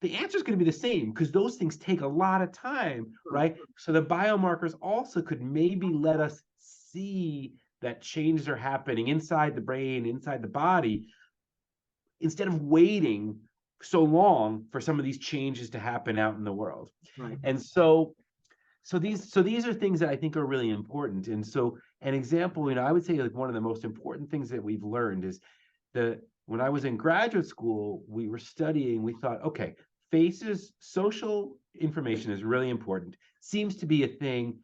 The answer is going to be the same, because those things take a lot of time, right? So the biomarkers also could maybe let us see that changes are happening inside the brain, inside the body, instead of waiting so long for some of these changes to happen out in the world. Right. And so these are things that I think are really important. And so an example, I would say like one of the most important things that we've learned is when I was in graduate school, we were studying, we thought, okay, faces, social information is really important. Seems to be a thing,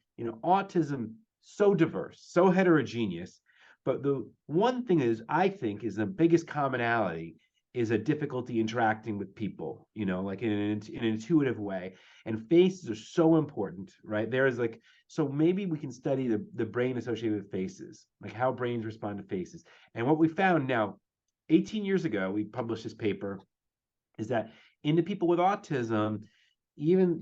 autism, so diverse, so heterogeneous. But the one thing I think is the biggest commonality is a difficulty interacting with people, like in an intuitive way. And faces are so important, right? So maybe we can study the brain associated with faces, like how brains respond to faces. And what we found now, 18 years ago, we published this paper, is that in the people with autism, even,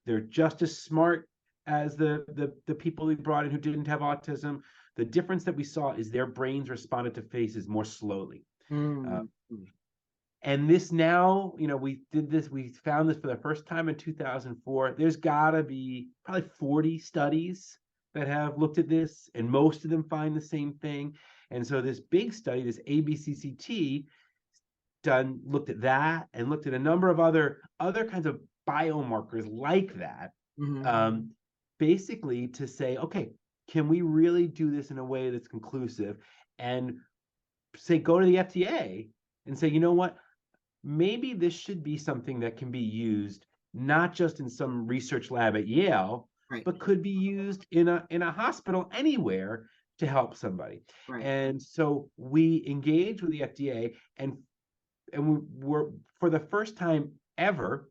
they're just as smart as the people we brought in who didn't have autism. The difference that we saw is their brains responded to faces more slowly. And this now, we found this for the first time in 2004. There's gotta be probably 40 studies that have looked at this, and most of them find the same thing. And so this big study, this ABCCT, looked at that and looked at a number of other kinds of biomarkers like that, basically to say, okay, can we really do this in a way that's conclusive? And say, go to the FDA and say, you know what, maybe this should be something that can be used not just in some research lab at Yale, but could be used in a hospital anywhere to help somebody. And so we engaged with the FDA, and we were, for the first time ever,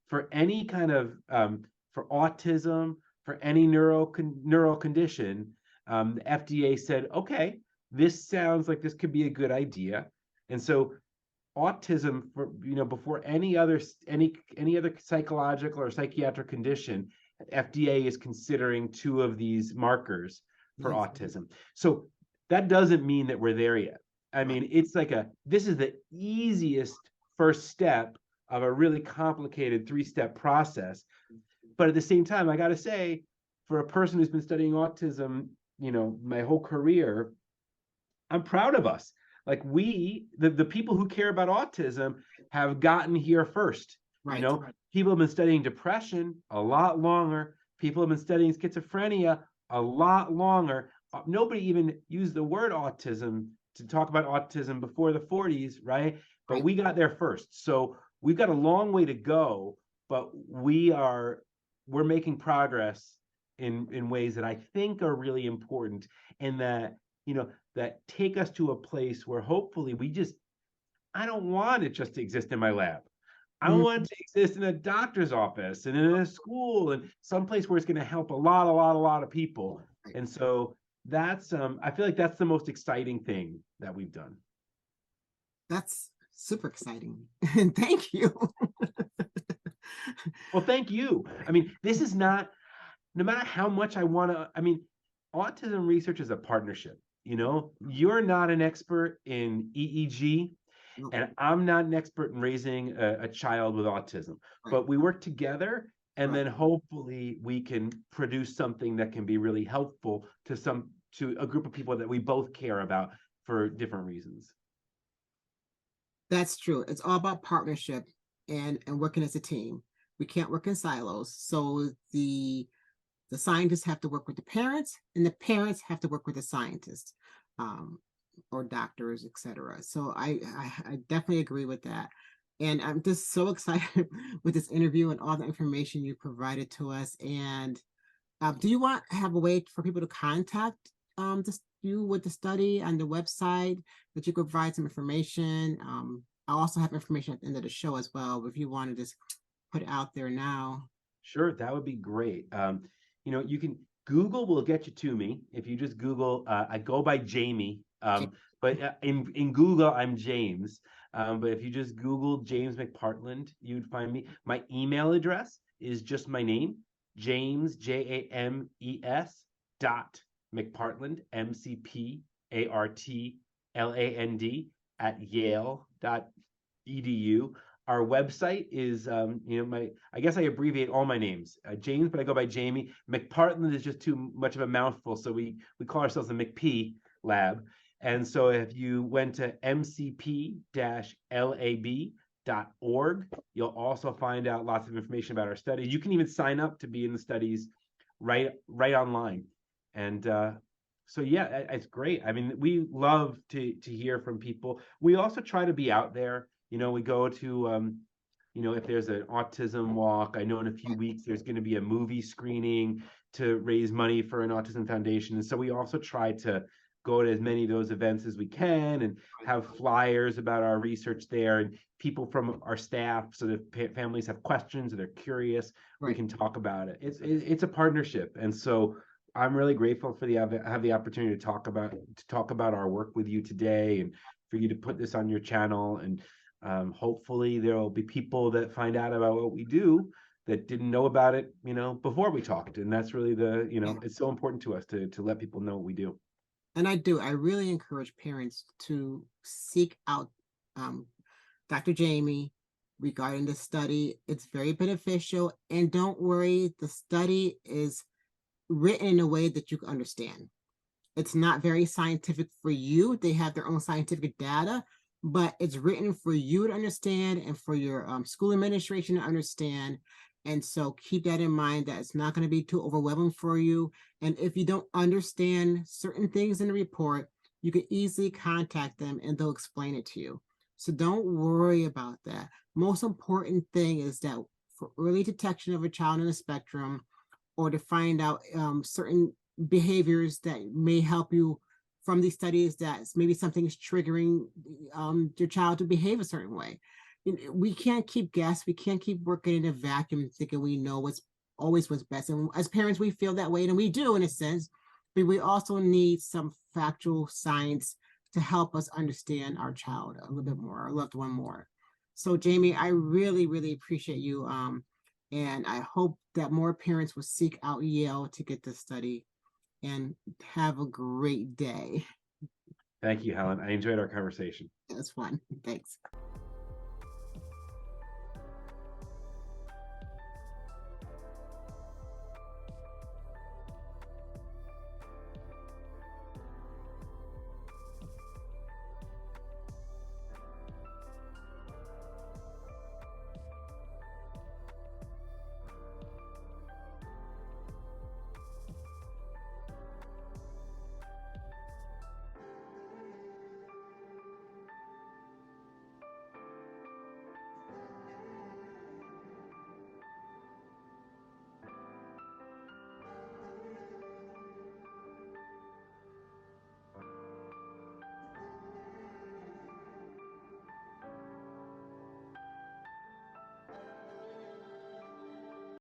for any kind of for autism, for any neural condition, the FDA said, okay, this sounds like this could be a good idea. And so autism, for before any other psychological or psychiatric condition, FDA is considering 2 of these markers for autism. So that doesn't mean that we're there yet. I mean, it's like this is the easiest first step of a really complicated 3-step process. But at the same time, I got to say, for a person who's been studying autism, my whole career, I'm proud of us. Like the people who care about autism have gotten here first. People have been studying depression a lot longer. People have been studying schizophrenia a lot longer. Nobody even used the word autism to talk about autism before the 40s, right? But we got there first. So we've got a long way to go, but we're making progress in ways that I think are really important, and that, that take us to a place where hopefully I don't want it just to exist in my lab. I want it to exist in a doctor's office and in a school and someplace where it's going to help a lot of people. And so that's I feel like that's the most exciting thing that we've done. That's super exciting. And thank you. Well, thank you. I mean, this is not, no matter how much I want to, I mean, autism research is a partnership. You know, you're not an expert in EEG, No, and I'm not an expert in raising a child with autism, right, but we work together, and right. then hopefully we can produce something that can be really helpful to a group of people that we both care about for different reasons. That's true. It's all about partnership and working as a team. We can't work in silos. So the scientists have to work with the parents, and the parents have to work with the scientists, um, or doctors, etc. So I definitely agree with that. And I'm just so excited with this interview and all the information you provided to us. And do you want have a way for people to contact you with the study on the website that you could provide some information? I also have information at the end of the show as well, if you want to just put it out there now. Sure, that would be great. You know, you can Google will get you to me if you just Google. I go by Jamie, Okay. but in Google I'm James. But if you just Google James McPartland, you'd find me. My email address is just my name, James James dot McPartland McPartland @Yale.edu. Our website is, I guess I abbreviate all my names, James, but I go by Jamie. McPartland is just too much of a mouthful, so we call ourselves the McP Lab. And so if you went to mcp-lab.org, you'll also find out lots of information about our study. You can even sign up to be in the studies right online. And so yeah, it's great. I mean, we love to hear from people. We also try to be out there. You know, we go to if there's an autism walk. I know in a few weeks there's going to be a movie screening to raise money for an autism foundation. And so we also try to go to as many of those events as we can and have flyers about our research there, and people from our staff, so that families have questions or they're curious, we Right. can talk about it. It's a partnership. And so I'm really grateful for have the opportunity to talk about our work with you today, and for you to put this on your channel. And hopefully there will be people that find out about what we do that didn't know about it, before we talked. And that's really Yeah. it's so important to us to let people know what we do. And I do. I really encourage parents to seek out um, Dr. Jamie regarding the study. It's very beneficial. And don't worry, the study is written in a way that you can understand. It's not very scientific for you. They have their own scientific data, but it's written for you to understand and for your school administration to understand. And so keep that in mind, that it's not going to be too overwhelming for you. And if you don't understand certain things in the report, you can easily contact them and they'll explain it to you. So don't worry about that. Most important thing is that for early detection of a child on the spectrum, or to find out certain behaviors that may help you from these studies, that maybe something is triggering your child to behave a certain way. We can't keep guessing. We can't keep working in a vacuum thinking we know what's best. And as parents, we feel that way, and we do in a sense, but we also need some factual science to help us understand our child a little bit more, our loved one more. So Jamie, I really, really appreciate you. And I hope that more parents will seek out Yale to get this study, and have a great day. Thank you, Helen. I enjoyed our conversation. That's fun. Thanks.